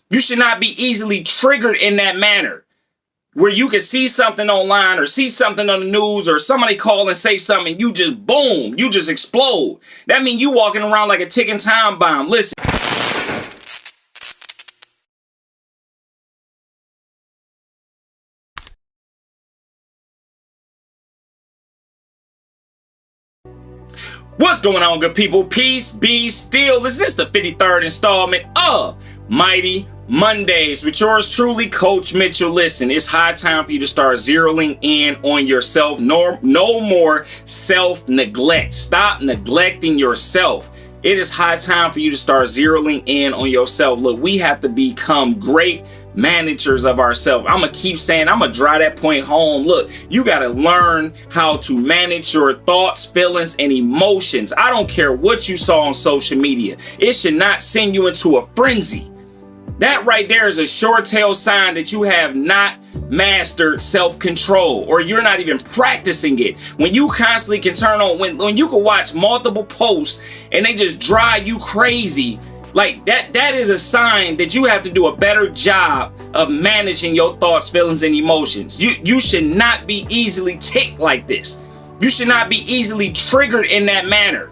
You should not be easily triggered in that manner where you can see something online or see something on the news or somebody call and say something and you just boom, you just explode. That means you walking around like a ticking time bomb. Listen. What's going on, good people? Peace be still. This is the 53rd installment of Mighty Mondays with yours truly, Coach Mitchell. Listen, it's high time for you to start zeroing in on yourself. No more self-neglect. Stop neglecting yourself. It is high time for you to start zeroing in on yourself. Look, we have to become great managers of ourselves. I'm going to keep saying, I'm going to drive that point home. Look, you got to learn how to manage your thoughts, feelings, and emotions. I don't care what you saw on social media. It should not send you into a frenzy. That right there is a sure tell sign that you have not mastered self-control, or you're not even practicing it. When you constantly can turn on, when you can watch multiple posts and they just drive you crazy, like that is a sign that you have to do a better job of managing your thoughts, feelings, and emotions. You should not be easily ticked like this. You should not be easily triggered in that manner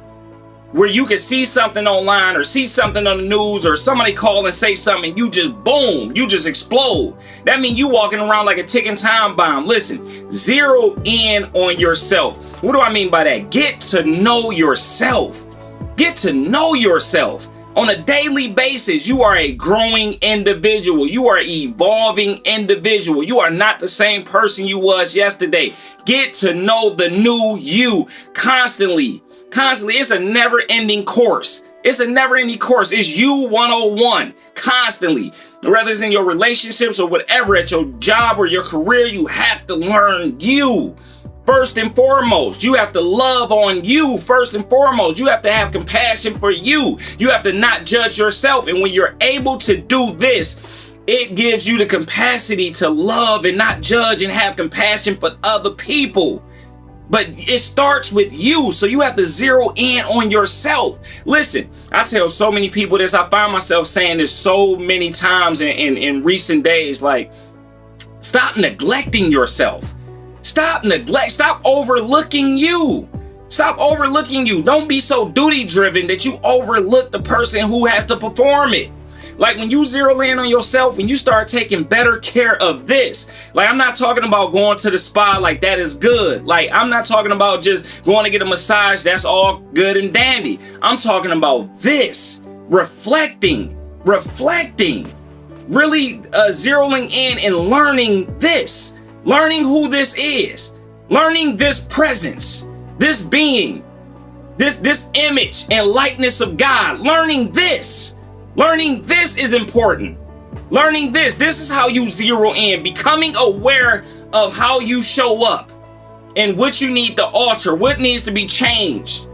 where you can see something online or see something on the news or somebody call and say something and you just boom, you just explode. That means you walking around like a ticking time bomb. Listen, zero in on yourself. What do I mean by that? Get to know yourself. Get to know yourself. On a daily basis, you are a growing individual. You are an evolving individual. You are not the same person you was yesterday. Get to know the new you constantly. It's a never-ending course. It's a never-ending course. It's you 101 constantly. Whether it's in your relationships or whatever, at your job or your career, you have to learn you. First and foremost, you have to love on you. First and foremost, you have to have compassion for you. You have to not judge yourself. And when you're able to do this, it gives you the capacity to love and not judge and have compassion for other people. But it starts with you, so you have to zero in on yourself. Listen, I tell so many people this. I find myself saying this so many times in recent days, like, stop neglecting yourself. Stop overlooking you. Stop overlooking you. Don't be so duty driven that you overlook the person who has to perform it. Like when you zero in on yourself and you start taking better care of this. Like, I'm not talking about going to the spa, like that is good. Like, I'm not talking about just going to get a massage. That's all good and dandy. I'm talking about this, reflecting, really zeroing in and learning this, learning who this is, learning this presence, this being, this image and likeness of God, learning this. Learning this is important. Learning this is how you zero in, becoming aware of how you show up and what you need to alter, what needs to be changed.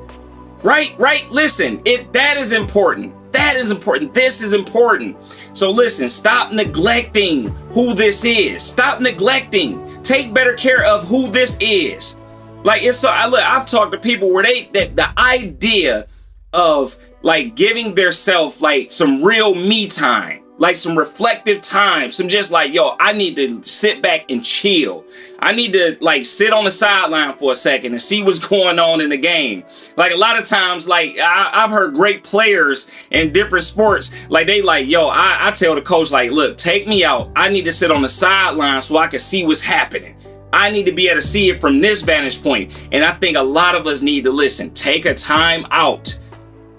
Right? Listen, that is important. That is important. This is important. So listen, stop neglecting who this is. Stop neglecting. Take better care of who this is. Like, I've talked to people where the idea of like giving their self like some real me time, like some reflective time, some just like, yo, I need to sit back and chill. I need to like sit on the sideline for a second and see what's going on in the game. Like a lot of times, like I've heard great players in different sports, like they like, yo, I tell the coach, like, look, take me out. I need to sit on the sideline so I can see what's happening. I need to be able to see it from this vantage point. And I think a lot of us need to listen, take a time out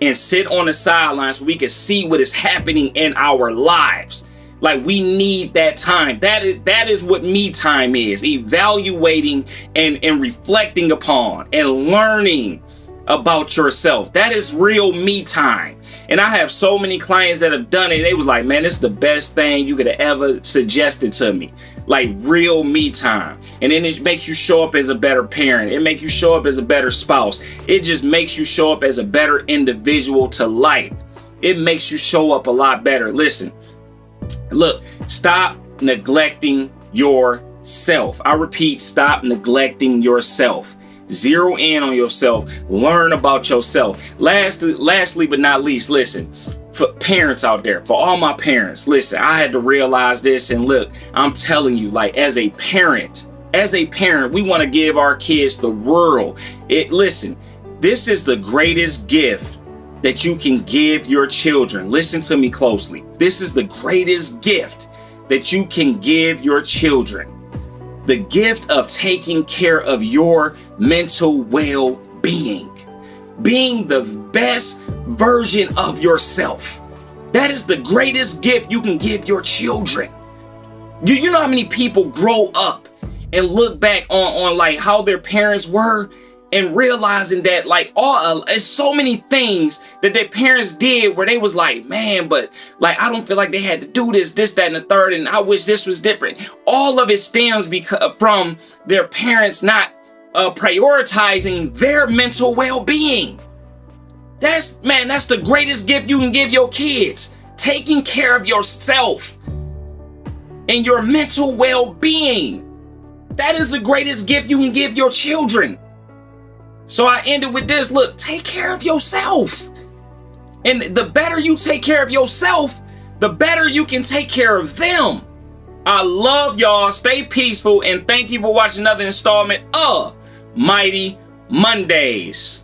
and sit on the sidelines so we can see what is happening in our lives. Like, we need that time. That is what me time is. Evaluating and reflecting upon and learning about yourself. That is real me time. And I have so many clients that have done it. They was like, man, this is the best thing you could have ever suggested to me. Like real me time. And then it makes you show up as a better parent. It makes you show up as a better spouse. It just makes you show up as a better individual to life. It makes you show up a lot better. Listen, look, stop neglecting yourself. I repeat, stop neglecting yourself. Zero in on yourself. Learn about yourself. Lastly, but not least, listen, For parents out there, for all my parents, listen, I had to realize this. And look, I'm telling you, like, as a parent, we want to give our kids the world. Listen, this is the greatest gift that you can give your children. Listen to me closely. This is the greatest gift that you can give your children. The gift of taking care of your mental well-being. Being the best version of yourself. That is the greatest gift you can give your children. You know how many people grow up and look back on like how their parents were, and realizing that like it's so many things that their parents did where they was like, man, but like I don't feel like they had to do this, that, and the third, and I wish this was different. All of it stems from their parents not prioritizing their mental well-being. That's the greatest gift you can give your kids. Taking care of yourself and your mental well-being. That is the greatest gift you can give your children. So I ended with this. Look, take care of yourself. And the better you take care of yourself, the better you can take care of them. I love y'all. Stay peaceful. And thank you for watching another installment of Mighty Mondays.